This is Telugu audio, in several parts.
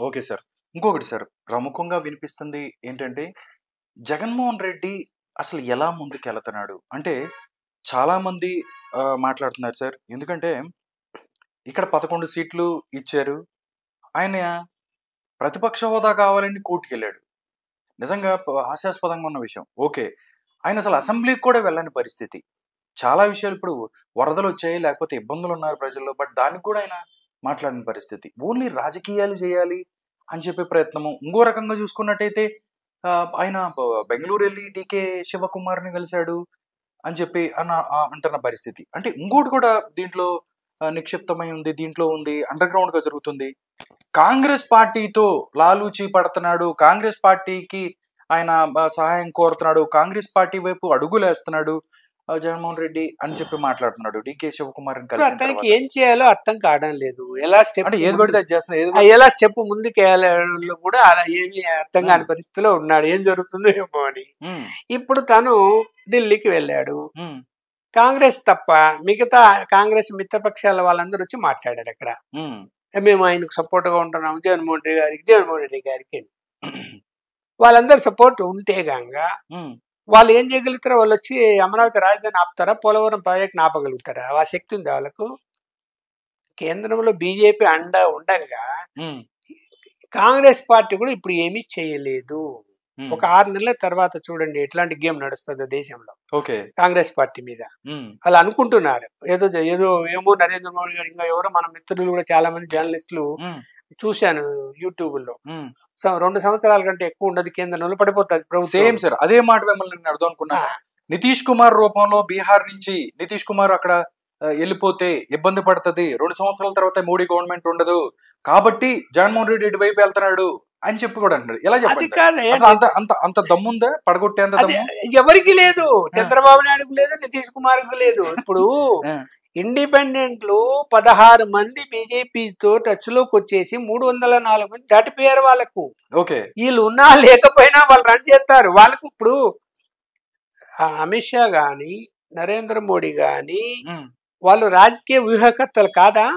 Okay sir. ఇంకొకటి సార్, ప్రముఖంగా వినిపిస్తుంది ఏంటంటే, జగన్మోహన్ రెడ్డి అసలు ఎలా ముందుకెళ్తున్నాడు? అంటే చాలామంది మాట్లాడుతున్నారు సార్. ఎందుకంటే, ఇక్కడ 11 సీట్లు ఇచ్చారు. ఆయన ప్రతిపక్ష హోదా కావాలని కోర్టుకెళ్ళాడు. నిజంగా హాస్యాస్పదంగా ఉన్న విషయం. ఓకే. ఆయన అసలు అసెంబ్లీకి కూడా వెళ్ళని పరిస్థితి. చాలా విషయాలు ఇప్పుడు వరదలొచ్చాయి, లేకపోతే ఇబ్బందులున్నారు ప్రజల్లో. బట్ దానికి కూడా ఆయన మాట్లాడని పరిస్థితి. ఓన్లీ రాజకీయాలు చేయాలి అని చెప్పే ప్రయత్నము. ఇంకో రకంగా చూసుకున్నట్టయితే ఆయన బెంగుళూరెళ్లి డీకే శివకుమార్‌ని కలిసాడు అని చెప్పి అంటున్న పరిస్థితి. అంటే ఇంకోటి కూడా దీంట్లో నిక్షిప్తమై ఉంది. దీంట్లో ఉంది. అండర్ గ్రౌండ్‌గా జరుగుతుంది. కాంగ్రెస్ పార్టీతో లాలూచీ పడుతున్నాడు. కాంగ్రెస్ పార్టీకి ఆయన సహాయం కోరుతున్నాడు. కాంగ్రెస్ పార్టీ వైపు అడుగులేస్తున్నాడు జగన్మోహన్ రెడ్డి అని చెప్పి మాట్లాడుతున్నాడు. డీకే శివకుమార్‌ని ఇప్పుడు కలిసిన అతనికి తర్వాత. ఏం చేయాలో అర్థం కావడం లేదు. ఎలా స్టెప్ అంటే ఏది పడితే అది చేస్తున్నా. ఎలా స్టెప్ ముందుకేయాలో కూడా అలా ఏమీ అర్థం కాని పరిస్థితిలో ఉన్నాడు. ఏం జరుగుతుందో ఏమో అని. ఇప్పుడు తను ఢిల్లీకి వెళ్ళాడు. కాంగ్రెస్ తప్ప మిగతా కాంగ్రెస్ మిత్రపక్షాల వాళ్ళందరూ వచ్చి మాట్లాడారు అక్కడ. మేము ఆయనకు సపోర్ట్ గా ఉంటున్నాము జగన్మోహన్ రెడ్డి గారికి వాళ్ళందరూ సపోర్ట్ ఉంటే గంగ వాళ్ళు ఏం చేయగలుగుతారో, వాళ్ళు వచ్చి అమరావతి రాజధాని ఆపుతారా, పోలవరం ప్రాజెక్ట్ ఆపగలుగుతారా? ఆ శక్తి ఉంది వాళ్ళకు. కేంద్రంలో బీజేపీ అండ ఉండగా కాంగ్రెస్ పార్టీ కూడా ఇప్పుడు ఏమీ చేయలేదు. ఒక 6 నెలల తర్వాత చూడండి ఎట్లాంటి గేమ్ నడుస్తుందో దేశంలో కాంగ్రెస్ పార్టీ మీద. అలా అనుకుంటున్నారు. ఏదో ఏమో నరేంద్ర మోడీ గారు, ఇంకా ఎవరో మన మిత్రులు కూడా చాలా మంది జర్నలిస్టులు చూశాను యూట్యూబ్ లో. 2 సంవత్సరాల కంటే ఎక్కువ ఉండదు, కేంద్రంలో పడిపోతుంది ప్రభుత్వం. సేమ్ సార్, అదే మాట మిమ్మల్ని నేను అర్థం అనుకున్నా. నితీష్ కుమార్ రూపంలో బీహార్ నుంచి నితీష్ కుమార్ అక్కడ వెళ్ళిపోతే ఇబ్బంది పడుతుంది, 2 సంవత్సరాల తర్వాత మోడీ గవర్నమెంట్ ఉండదు, కాబట్టి జగన్మోహన్ రెడ్డి వైపు వెళ్తున్నాడు అని చెప్పి కూడా అన్నాడు. ఎలా చెప్పాలి? అంత దమ్ముందా పడగొట్టేంత దమ్ము ఎవరికి లేదు. చంద్రబాబు నాయుడుకు లేదు, నితీష్ కుమార్ కు లేదు. ఇప్పుడు ఇండిపెండెంట్లు 16 మంది బీజేపీతో టచ్ లోకి వచ్చేసి 304 మంది దాటిపోయారు వాళ్ళకు. వీళ్ళు ఉన్నా లేకపోయినా వాళ్ళు రన్ చేస్తారు. వాళ్ళకు ఇప్పుడు అమిత్ షా గాని నరేంద్ర మోడీ గాని వాళ్ళు రాజకీయ వ్యూహకర్తలు కాదా?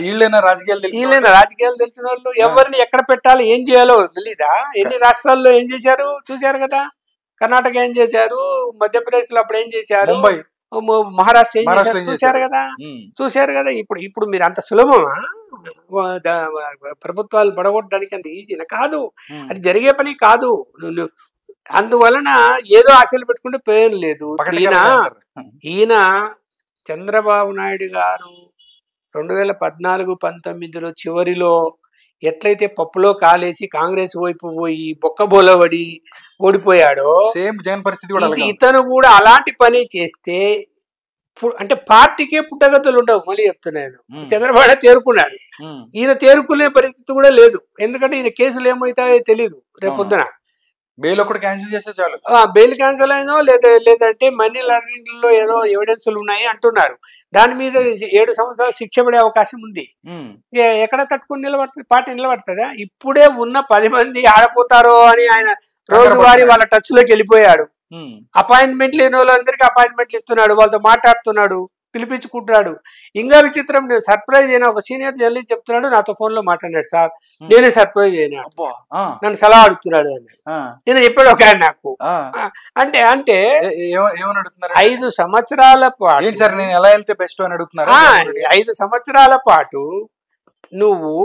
వీళ్ళైనా రాజకీయాలు తెలిసిన వాళ్ళు. ఎవరిని ఎక్కడ పెట్టాలి, ఏం చేయాలో తెలీదా? ఎన్ని రాష్ట్రాల్లో ఏం చేశారు చూశారు కదా. కర్ణాటక ఏం చేశారు, మధ్యప్రదేశ్ లో అప్పుడు ఏం చేశారు, మహారాష్ట్ర ఏం చేశారు చూశారు కదా. ఇప్పుడు మీరు అంత సులభమా ప్రభుత్వాలు పడగొట్టడానికి? అంత ఈజీనా? కాదు, అది జరిగే పని కాదు. అందువలన ఏదో ఆశలు పెట్టుకుంటే పేరు లేదు. ఈయన చంద్రబాబు నాయుడు గారు 2014-19లో చివరిలో ఎట్లయితే పప్పులో కాలేసి కాంగ్రెస్ వైపు పోయి బొక్కబోలబడి ఓడిపోయాడో సేమ్ జగన్ పరిస్థితి ఇతను కూడా అలాంటి పని చేస్తే, అంటే పార్టీకే పుట్టగతులు ఉండవు. మళ్ళీ చెప్తున్నాను, చంద్రబాబు తేరుకున్నాడు. ఈయన తేరుకునే పరిస్థితి కూడా లేదు. ఎందుకంటే ఈయన కేసులు ఏమవుతాయో తెలియదు. రేపొద్దున బెయిల్ ఒకటి క్యాన్సిల్ చేస్తే చాలు. బెయిల్ క్యాన్సిల్ అయినో లేదంటే మనీ లాండరింగ్ లో ఏదో ఎవిడెన్స్లు ఉన్నాయి అంటున్నారు. దాని మీద 7 సంవత్సరాలు శిక్ష పడే అవకాశం ఉంది. ఎక్కడ తట్టుకుని నిలబడుతుంది పార్టీ? నిలబడుతుందా? ఇప్పుడే ఉన్న 10 మంది ఆడపోతారో అని ఆయన రోజువారీ వాళ్ళ టచ్ లోకి వెళ్ళిపోయాడు. అపాయింట్మెంట్ లేని వాళ్ళందరికీ అపాయింట్మెంట్లు ఇస్తున్నాడు, వాళ్ళతో మాట్లాడుతున్నాడు, పిలిపించుకుంటున్నాడు. ఇంకా విచిత్రం, నేను సర్ప్రైజ్ అయినా ఒక సీనియర్ జర్నలిస్ట్ చెప్తున్నాడు, నాతో ఫోన్ లో మాట్లాడాడు. సార్ నేనే సర్ప్రైజ్ అయినా, నన్ను సలహా అడుగుతున్నాడు అని నేను చెప్పాడు ఒక ఆయన నాకు. అంటే 5 సంవత్సరాల పాటు 5 సంవత్సరాల పాటు నువ్వు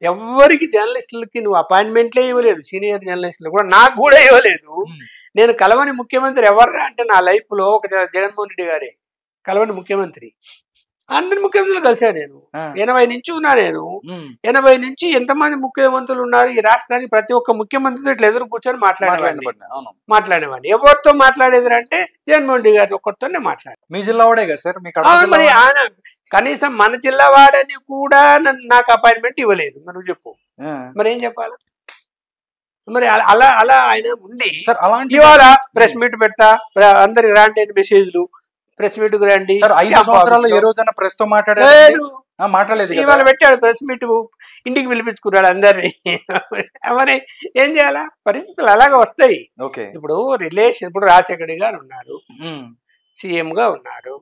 ఎవరికి జర్నలిస్టులకి నువ్వు అపాయింట్మెంట్లే ఇవ్వలేదు. సీనియర్ జర్నలిస్టులు కూడా నాకు కూడా ఇవ్వలేదు. నేను కలవని ముఖ్యమంత్రి ఎవర్రా అంటే నా లైఫ్ లో ఒక జగన్మోహన్ రెడ్డి గారే కలవని ముఖ్యమంత్రి. అందరి ముఖ్యమంత్రులు కలిసా నేను. 80 నుంచి ఉన్నా నేను. 80 నుంచి ఎంతమంది ముఖ్యమంత్రులు ఉన్నారు ఈ రాష్ట్రానికి? ప్రతి ఒక్క ముఖ్యమంత్రితో ఇట్లా ఎదురు కూర్చొని మాట్లాడేవాడిని. ఎవరితో మాట్లాడేది అంటే జగన్మోహన్ రెడ్డి గారి ఒక్కరితోనే మాట్లాడారు. మీ జిల్లా వాడే కదా సార్? మరి ఆయన కనీసం మన జిల్లా వాడని కూడా నాకు అపాయింట్మెంట్ ఇవ్వలేదు. మనం చెప్పు, మరి ఏం చెప్పాలి? మరి అలా ఆయన ఉండి ఇవాళ ప్రెస్ మీట్ పెడతా, అందరికి రాండి మెసేజ్లు, ప్రెస్ మీట్ కు రండి. 5 సంవత్సరాల్లో ఏ రోజైనా ప్రెస్ తో మాట్లాడలేదు. ఇవాళ పెట్టాడు ప్రెస్ మీట్, ఇంటికి పిలిపించుకున్నాడు అందరినీ. మరి ఏం చేయాలా? పరిస్థితులు అలాగే వస్తాయి. ఇప్పుడు ఇప్పుడు రాజశేఖర్ గారు ఉన్నారు, సీఎం గా ఉన్నారు.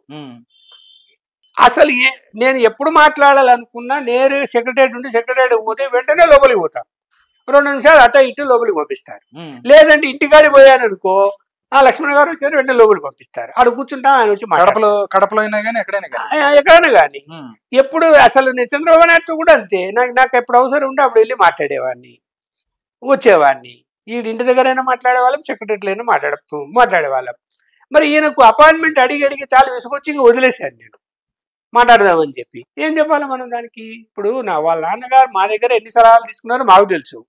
అసలు నేను ఎప్పుడు మాట్లాడాలనుకున్నా నేరు సెక్రటరీ ఉండి సెక్రటరీ పోతే వెంటనే లోపలికి పోతా, 2 నిమిషాలు అట్ట ఇటు లోపలికి పంపిస్తారు. లేదంటే ఇంటికాడి పోయాను అనుకో, లక్ష్మణ్ గారు వచ్చారు వెంటనే లోపలికి పంపిస్తారు. ఆడ కూర్చుంటాం, ఆయన వచ్చి కడపలో అయినా కానీ ఎక్కడైనా కానీ. ఎప్పుడు అసలు నేను చంద్రబాబు నాయుడుతో కూడా అంతే, నాకు ఎప్పుడు అవసరం ఉంటే అప్పుడు వెళ్ళి మాట్లాడేవాడిని, వచ్చేవాడిని. ఈ ఇంటి దగ్గరైనా మాట్లాడేవాళ్ళం, సెక్రటరీలో అయినా మాట్లాడేవాళ్ళం. మరి ఈయనకు అపాయింట్మెంట్ అడిగి చాలా విసుకొచ్చి ఇంక వదిలేశాను నేను మాట్లాడదామని చెప్పి. ఏం చెప్పాలి మనం దానికి? ఇప్పుడు వాళ్ళ నాన్నగారు మా దగ్గర ఎన్ని సలహాలు తీసుకున్నారో మాకు తెలుసు.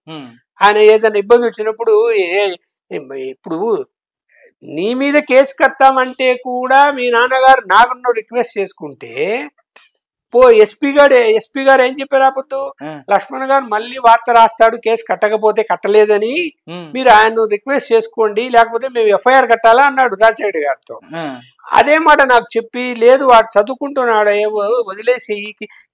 ఆయన ఏదైనా ఇబ్బంది వచ్చినప్పుడు ఇప్పుడు నీ మీద కేసు కట్టామంటే కూడా మీ నాన్నగారు నాకు రిక్వెస్ట్ చేసుకుంటే ఎస్పీ గారు ఏం చెప్పారు? అప్పుడు లక్ష్మణ్ గారు మళ్ళీ వార్త రాస్తాడు కేసు కట్టకపోతే కట్టలేదని, మీరు ఆయన రిక్వెస్ట్ చేసుకోండి, లేకపోతే మేము ఎఫ్ఐఆర్ కట్టాలా అన్నాడు రాజశేఖర్ గారితో. అదే మాట నాకు చెప్పి, లేదు వాడు చదువుకుంటున్నాడు, ఏమో వదిలేసి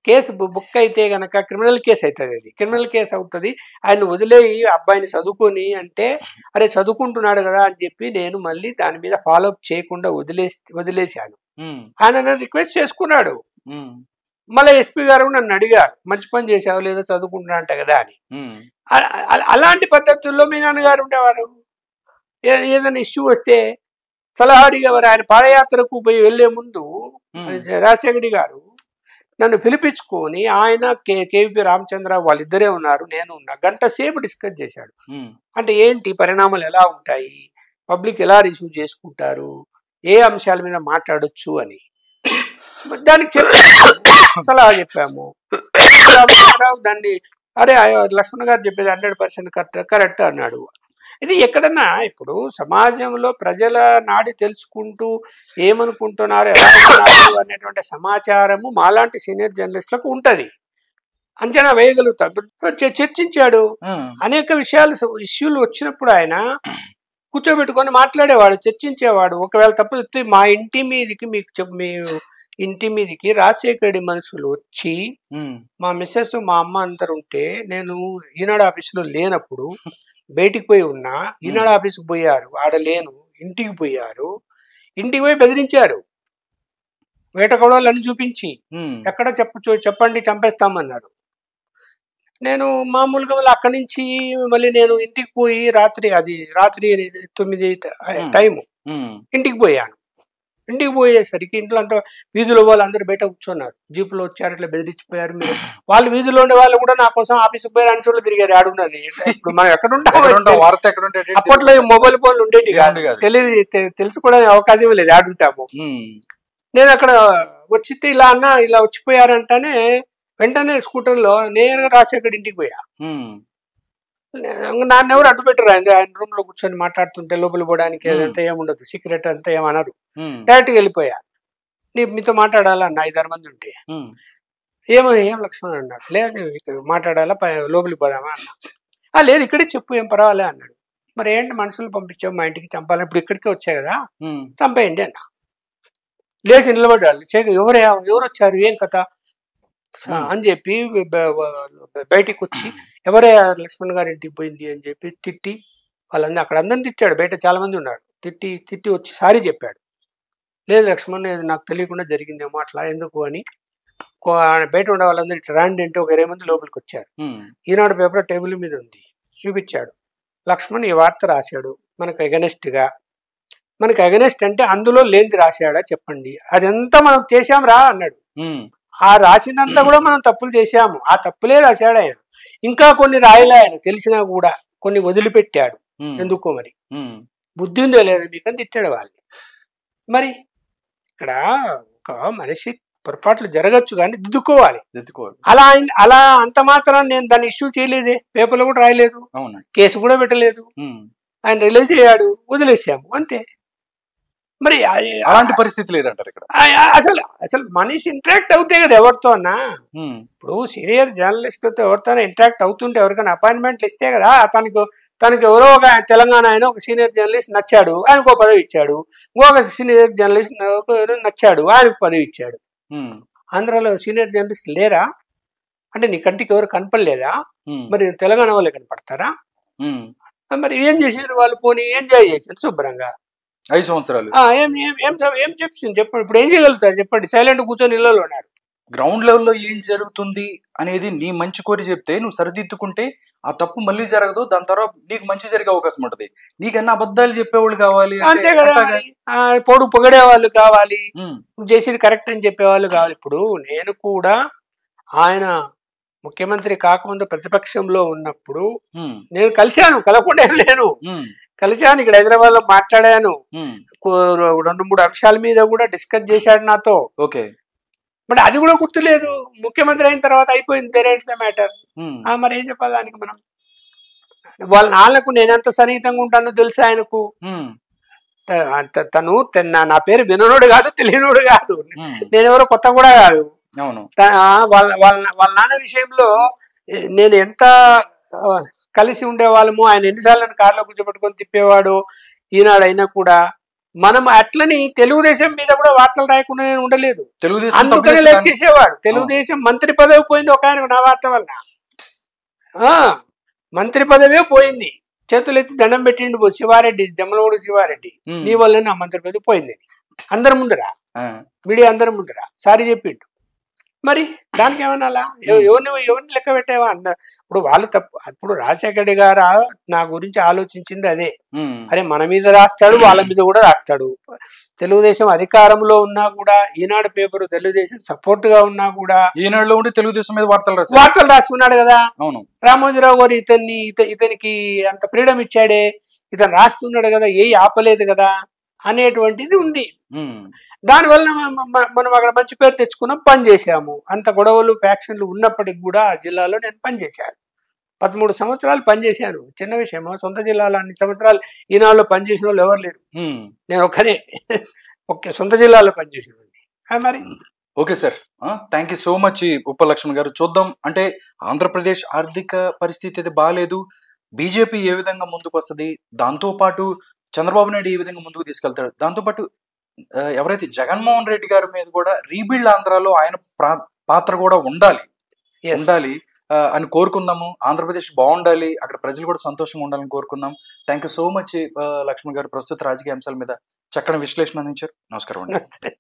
కేసు బుక్ అయితే గనక క్రిమినల్ కేసు అవుతుంది, అది క్రిమినల్ కేసు అవుతుంది, ఆయన వదిలేయి అబ్బాయిని చదువుకొని అంటే, అరే చదువుకుంటున్నాడు కదా అని చెప్పి నేను మళ్ళీ దాని మీద ఫాలోఅప్ చేయకుండా వదిలేశాను. ఆయన నన్ను రిక్వెస్ట్ చేసుకున్నాడు. మళ్ళీ ఎస్పీ గారు నన్ను అడిగారు, మంచి పని చేసావు లేదో చదువుకుంటున్నా అంట కదా అని. అలాంటి పద్ధతుల్లో మీ నాన్నగారు ఉండేవారు. ఏదైనా ఇష్యూ వస్తే సలహా అడిగేవారు. ఆయన పాదయాత్రకు పోయి వెళ్లే ముందు రాజశేఖర్ గారు నన్ను పిలిపించుకొని, ఆయన కేవీపీ రామచంద్రరావు వాళ్ళిద్దరే ఉన్నారు, నేను ఉన్నా, గంట సేపు డిస్కస్ చేశాడు. అంటే ఏంటి పరిణామాలు ఎలా ఉంటాయి, పబ్లిక్ ఎలా రిసీవ్ చేసుకుంటారు, ఏ అంశాల మీద మాట్లాడొచ్చు అని దానికి సలహా చెప్పాము. దాన్ని అరే లక్ష్మణ్ గారు చెప్పేది 100% కరెక్ట్ అన్నాడు. ఇది ఎక్కడన్నా ఇప్పుడు సమాజంలో ప్రజల నాడి తెలుసుకుంటూ ఏమనుకుంటున్నారు, ఎలా ఉన్నారు అనేటువంటి సమాచారము మాలాంటి సీనియర్ జర్నలిస్టులకు ఉంటది, అంచనా వేయగలుగుతాం. చర్చించాడు అనేక ఇష్యూలు వచ్చినప్పుడు ఆయన కూర్చోబెట్టుకొని మాట్లాడేవాడు, చర్చించేవాడు. ఒకవేళ తప్పు చెప్తే మా ఇంటి మీదకి రాజశేఖర రెడ్డి మనుషులు వచ్చి మా మిస్సెస్ మా అమ్మ అందరు ఉంటే, నేను ఈనాడు ఆఫీసులో లేనప్పుడు బయటికి పోయి ఉన్నా, ఈనాడు ఆఫీసుకు పోయారు, ఆడ లేను, ఇంటికి పోయారు, ఇంటికి పోయి బెదిరించారు, వేటకొడవలని చూపించి ఎక్కడ చెప్పండి చంపేస్తామన్నారు. నేను మామూలుగా అక్కడి నుంచి మళ్ళీ నేను ఇంటికి పోయి రాత్రి 9 టైము ఇంటికి పోయాను. ఇంటికి పోయేసరికి ఇంట్లో అంతా వీధిలో వాళ్ళందరూ బయట కూర్చున్నారు, జీపులో వచ్చారు, ఇట్లా బెదిరించిపోయారు. మీరు వాళ్ళు వీధిలో ఉండే వాళ్ళు కూడా నా కోసం ఆఫీసుకు పోయారు అని చోట్ల తిరిగారు. ఆడున్నది ఇప్పుడు మనం ఎక్కడ ఉంటాము, అప్పట్లో మొబైల్ ఫోన్లు ఉండేవి కాదు, తెలుసుకోవడానికి అవకాశం లేదు, ఆడుంటాము. నేను అక్కడ వచ్చితే ఇలా వచ్చిపోయారంటేనే వెంటనే స్కూటర్లో నేరుగా రాజశేఖర్ ఇంటికి పోయా. నాన్న ఎవరు అడ్డు పెట్టరు, ఆయన రూమ్ లో కూర్చొని మాట్లాడుతుంటే లోపల పోవడానికి అదంతా ఏముండదు, సీక్రెట్ అంతా ఏమన్నారు. డైరెక్ట్గా వెళ్ళిపోయా. మీతో మాట్లాడాలా అన్న 5-6 మంది ఉంటే. ఏం లక్ష్మణ్ అన్నాడు, లేదు మాట్లాడాలా, లోపలికి పోదామా అన్న. లేదు ఇక్కడే చెప్పు, ఏం పర్వాలే అన్నాడు. మరి ఏంటి మనుషులు పంపించావు మా ఇంటికి చంపాలి, ఇప్పుడు ఇక్కడికే వచ్చాయి కదా చంపేయండి అన్న. లేచి నిలబడ్డాడు, ఎవరు వచ్చారు, ఏం కథ అని చెప్పి బయటికి వచ్చి, ఎవరే లక్ష్మణ్ గారి ఇంటికి పోయింది అని చెప్పి తిట్టి వాళ్ళందరూ అక్కడ అందరిని తిట్టాడు. బయట చాలా మంది ఉన్నారు. తిట్టి వచ్చి సారీ చెప్పాడు. లేదు లక్ష్మణ్, నాకు తెలియకుండా జరిగిందేమో అట్లా, ఎందుకు అని బయట ఉండే వాళ్ళందరూ ఇట్లా రాండి అంటే ఒక 20 మంది లోపలికి వచ్చారు. ఈనాడు పేపర్ టేబుల్ మీద ఉంది, చూపించాడు. లక్ష్మణ్ ఈ వార్త రాశాడు మనకు అగెనెస్ట్ అంటే అందులో లేనిది రాశాడా చెప్పండి, అదంతా మనం చేశాం రా అన్నాడు. ఆ రాసిందంతా కూడా మనం తప్పులు చేశాము, ఆ తప్పులే రాశాడు ఆయన. ఇంకా కొన్ని రాయలే ఆయన, తెలిసినా కూడా కొన్ని వదిలిపెట్టాడు. ఎందుకో మరి బుద్ధి ఉందో లేదో మీకని తిట్టాడు వాళ్ళని. మరి ఇక్కడ ఒక మనిషి పొరపాట్లు జరగచ్చు కానీ దిద్దుకోవాలి. అలా అంత మాత్రం నేను దాన్ని ఇష్యూ చేయలేదే, పేపర్లో కూడా రాయలేదు, కేసు కూడా పెట్టలేదు. ఆయన రిలీజ్ అయ్యాడు, వదిలేసాము అంతే. మరి అలాంటి పరిస్థితి లేదంటారు ఇక్కడ. అసలు మనిషి ఇంటరాక్ట్ అవుతాయి కదా ఎవరితో అన్నా. ఇప్పుడు సీనియర్ జర్నలిస్ట్తో ఎవరితో ఇంటరాక్ట్ అవుతుంటే ఎవరికైనా అపాయింట్మెంట్లు ఇస్తే కదా, తనకు ఎవరో ఒక తెలంగాణ ఆయన ఒక సీనియర్ జర్నలిస్ట్ నచ్చాడు, ఆయనకు పదవి ఇచ్చాడు. ఇంకొక సీనియర్ జర్నలిస్ట్ నచ్చాడు, ఆయనకు పదవి ఇచ్చాడు. ఆంధ్రాలో సీనియర్ జర్నలిస్ట్ లేరా అంటే నీ కంటికి ఎవరు కనపడలేదా? మరి తెలంగాణ వాళ్ళే కనపడతారా? మరి ఏం చేశారు వాళ్ళు? పోనీ ఎంజాయ్ చేశారు శుభ్రంగా. 5 సంవత్సరాలు ఏం ఏం ఏం ఏం చెప్పింది చెప్పండి. ఇప్పుడు ఏం చేయగలుగుతారు చెప్పండి? సైలెంట్ కూర్చొని ఇళ్ళలో ఉన్నారు. గ్రౌండ్ లెవెల్లో ఏం జరుగుతుంది అనేది నీ మంచి కోరి చెప్తే నువ్వు సరిదిద్దుకుంటే ఆ తప్పు మళ్ళీ జరగదు. దాని తర్వాత నీకు మంచి జరిగే అవకాశం ఉంటది. నీకన్నా అబద్ధాలు చెప్పేవాళ్ళు కావాలి అంతే కదా. పొగడే వాళ్ళు కావాలి, చేసేది కరెక్ట్ అని చెప్పేవాళ్ళు కావాలి. ఇప్పుడు నేను కూడా ఆయన ముఖ్యమంత్రి కాకముందు ప్రతిపక్షంలో ఉన్నప్పుడు నేను కలిశాను, కలవకుండా లేను, కలిశాను. ఇక్కడ హైదరాబాద్ లో మాట్లాడాను, 2-3 అంశాల మీద కూడా డిస్కస్ చేశాడు నాతో. ఓకే, బట్ అది కూడా గుర్తులేదు. ముఖ్యమంత్రి అయిన తర్వాత అయిపోయింది, దేర్ ఎండ్స్ ద మ్యాటర్. మరి ఏం చెప్పాలి దానికి? మనం వాళ్ళ నాన్నకు నేనెంత సన్నిహితంగా ఉంటానో తెలుసు ఆయనకు. తను నా పేరు వినోడు కాదు, తెలియనోడు కాదు, నేనెవరో కొత్త కూడా కాదు. వాళ్ళ నాన్న విషయంలో నేను ఎంత కలిసి ఉండేవాళ్ళము, ఆయన ఎన్నిసార్లు కారులో కూర్చోబెట్టుకొని తిప్పేవాడు ఈనాడు అయినా కూడా. మనం అట్లని తెలుగుదేశం మీద కూడా వార్తలు రాయకుండా నేను ఉండలేదు, అందుకనే లైక్ చేసేవాడు. తెలుగుదేశం మంత్రి పదవి పోయింది ఒక ఆయనకు నా వార్త వల్ల. మంత్రి పదవే పోయింది, చేతులెత్తి దండం పెట్టిండు శివారెడ్డి, జమ్మలమూడి శివారెడ్డి, నీ వల్ల నా మంత్రి పదవి పోయింది. అందరి ముందరా, మీడియా అందరి ముందరా సారీ చెప్పిండు. మరి దానికి ఏమన్నా ఎవరిని లెక్క పెట్టావా? ఇప్పుడు వాళ్ళు తప్పు. ఇప్పుడు రాజశేఖర రెడ్డి గారు నా గురించి ఆలోచించింది అదే. అరే మన మీద రాస్తాడు, వాళ్ళ మీద కూడా రాస్తాడు. తెలుగుదేశం అధికారంలో ఉన్నా కూడా, ఈనాడు పేపర్ తెలుగుదేశం సపోర్ట్ గా ఉన్నా కూడా, ఈనాడులో ఉండి తెలుగుదేశం మీద వార్తలు రాస్తున్నాడు కదా. రామోజీరావు గారు ఇతనికి అంత ఫ్రీడమ్ ఇచ్చాడే, ఇతను రాస్తున్నాడు కదా, ఏ ఆపలేదు కదా అనేటువంటిది ఉంది. దానివల్ల మనం అక్కడ మంచి పేరు తెచ్చుకున్నాం, పని చేశాము. అంత గొడవలు ఫ్యాక్షన్లు ఉన్నప్పటికి కూడా ఆ జిల్లాలో నేను పనిచేశాను. 13 సంవత్సరాలు పనిచేశాను. చిన్న విషయమా? సొంత జిల్లాలో అన్ని సంవత్సరాలు ఈనాడులో పనిచేసిన వాళ్ళు ఎవరు లేరు, నేను ఒక్కనే సొంత జిల్లాలో పనిచేసిన. మరి okay sir, thank you so much Uppalakshman గారు. చూద్దాం, అంటే ఆంధ్రప్రదేశ్ ఆర్థిక పరిస్థితి అయితే బాగాలేదు. బీజేపీ ఏ విధంగా ముందుకు వస్తుంది, దాంతోపాటు చంద్రబాబు నాయుడు ఏ విధంగా ముందుకు తీసుకెళ్తాడు, దాంతోపాటు ఎవరైతే జగన్మోహన్ రెడ్డి గారి మీద కూడా రీబిల్డ్ ఆంధ్రాలో ఆయన పాత్ర కూడా ఉండాలి అని కోరుకుందాము. ఆంధ్రప్రదేశ్ బాగుండాలి, అక్కడ ప్రజలు కూడా సంతోషంగా ఉండాలని కోరుకుందాం. Thank you so much Lakshman garu, ప్రస్తుత రాజకీయ అంశాల మీద చక్కని విశ్లేషణ అందించారు. నమస్కారం అండి.